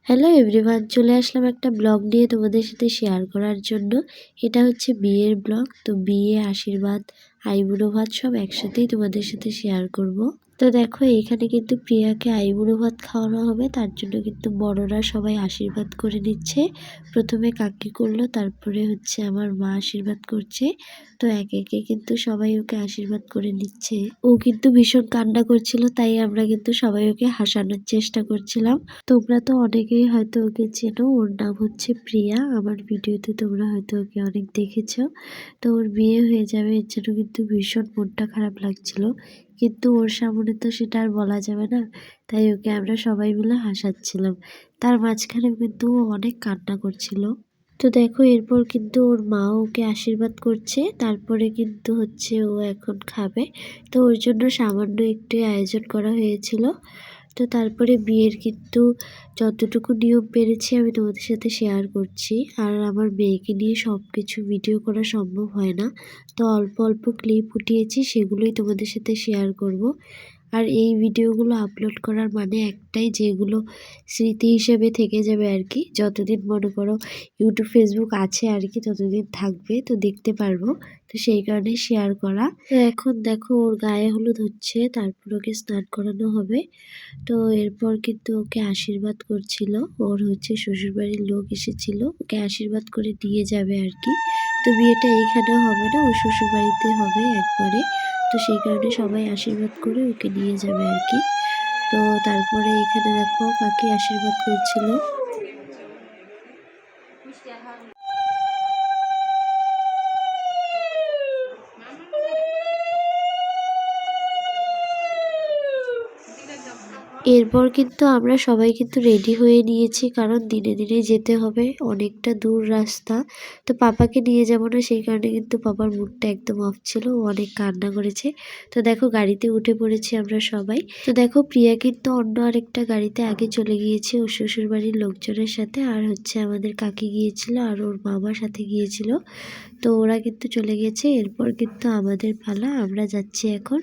Hello everyone, চলে আসলাম একটা blog নিয়ে তোমাদের সাথে শেয়ার করার জন্য। এটা হচ্ছে বিয়ের ব্লগ। তো বিয়ে, আশীর্বাদ, আইবুড়ো ভাত সব একসাথেই তোমাদের সাথে শেয়ার করব। তো দেখো এখানে কিন্তু প্রিয়াকে আইবুড়ো ভাত খাওয়ানো হবে, তার জন্য কিন্তু বড়রা সবাই আশীর্বাদ করে নিচ্ছে। প্রথমে কাকি করলো, তারপরে হচ্ছে আমার মা আশীর্বাদ করছে। তো একে একে কিন্তু সবাই ওকে আশীর্বাদ করে নিচ্ছে। ও কিন্তু ভীষণ কান্না করছিল, তাই আমরা কিন্তু সবাই ওকে হাসানোর চেষ্টা করছিলাম। তোমরা তো অনেকেই হয়তো ওকে চেনো, ওর নাম হচ্ছে প্রিয়া। আমার ভিডিওতে তোমরা হয়তো ওকে অনেক দেখেছো। তো ওর বিয়ে হয়ে যাবে, এর জন্য কিন্তু ভীষণ মনটা খারাপ লাগছিল, কিন্তু ওর সামনে তো সেটা আর বলা যাবে না, তাই ওকে আমরা সবাই মিলে হাসাচ্ছিলাম। তার মাঝখানে কিন্তু ও অনেক কান্না করছিল। তো দেখো এরপর কিন্তু ওর মা ওকে আশীর্বাদ করছে, তারপরে কিন্তু হচ্ছে ও এখন খাবে। তো ওর জন্য সামান্য একটু আয়োজন করা হয়েছিল। তো তারপরে বিয়ের কিন্তু যতটুকু নিয়ম পেরেছি আমি তোমাদের সাথে শেয়ার করছি। আর আমার মেয়েকে নিয়ে সব কিছু ভিডিও করা সম্ভব হয় না, তো অল্প অল্প ক্লিপ উঠিয়েছি, সেগুলোই তোমাদের সাথে শেয়ার করব। আর এই ভিডিওগুলো আপলোড করার মানে একটাই, যেগুলো স্মৃতি হিসেবে থেকে যাবে আর কি। যতদিন মনে করো ইউটিউব ফেসবুক আছে আর কি, ততদিন থাকবে, তো দেখতে পারবো। তো সেই কারণে শেয়ার করা। তো এখন দেখো ওর গায়ে হলুদ হচ্ছে, তারপর ওকে স্নান করানো হবে। তো এরপর কিন্তু ওকে আশীর্বাদ করছিল, ওর হচ্ছে শ্বশুরবাড়ির লোক এসেছিল, ওকে আশীর্বাদ করে দিয়ে যাবে আর কি। তো বিয়েটা এইখানে হবে না, ও শ্বশুরবাড়িতে হবে একবারে। তো সেই কারণে সবাই আশীর্বাদ করে ওকে নিয়ে যাবে আর কি। তো তারপরে এখানে দেখো কাকি আশীর্বাদ করছিল। এরপর কিন্তু আমরা সবাই কিন্তু রেডি হয়ে নিয়েছি, কারণ দিনে দিনে যেতে হবে, অনেকটা দূর রাস্তা। তো পাপাকে নিয়ে যাবো না, সেই কারণে কিন্তু পাপার মুডটা একদম অফ ছিল, ও অনেক কান্না করেছে। তো দেখো গাড়িতে উঠে পড়েছি আমরা সবাই। তো দেখো প্রিয়া কিন্তু অন্য আরেকটা গাড়িতে আগে চলে গিয়েছে ওর শ্বশুর বাড়ির লোকজনের সাথে, আর হচ্ছে আমাদের কাকি গিয়েছিল আর ওর মামার সাথে গিয়েছিল। তো ওরা কিন্তু চলে গেছে। এরপর কিন্তু আমাদের পালা, আমরা যাচ্ছি এখন।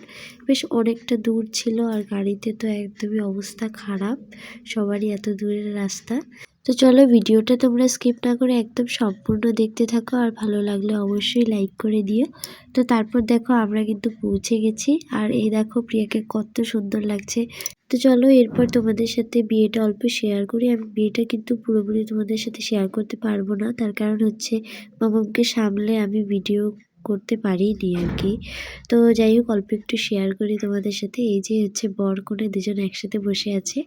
বেশ অনেকটা দূর ছিল, আর গাড়িতে তো একদমই অবস্থা খারাপ, সবারই এত দূরের রাস্তা। তো চলো ভিডিওটা তোমরা স্কিপ না করে একদম সম্পূর্ণ দেখতে থাকো, আর ভালো লাগলে অবশ্যই লাইক করে দিও। তো তারপর দেখো আমরা কিন্তু পৌঁছে গেছি, আর এই দেখো প্রিয়াকে কত সুন্দর লাগছে। তো চলো এরপর তোমাদের সাথে বিয়েটা অল্প শেয়ার করি। আমি বিয়েটা কিন্তু পুরোপুরি তোমাদের সাথে শেয়ার করতে পারবো না, তার কারণ হচ্ছে মামাকে সামলে আমি ভিডিও করতে পারিনি আর কি। তো যাই হোক অল্প একটু শেয়ার করি তোমাদের সাথে। এই যে হচ্ছে বর কনে দুজন একসাথে বসে আছে।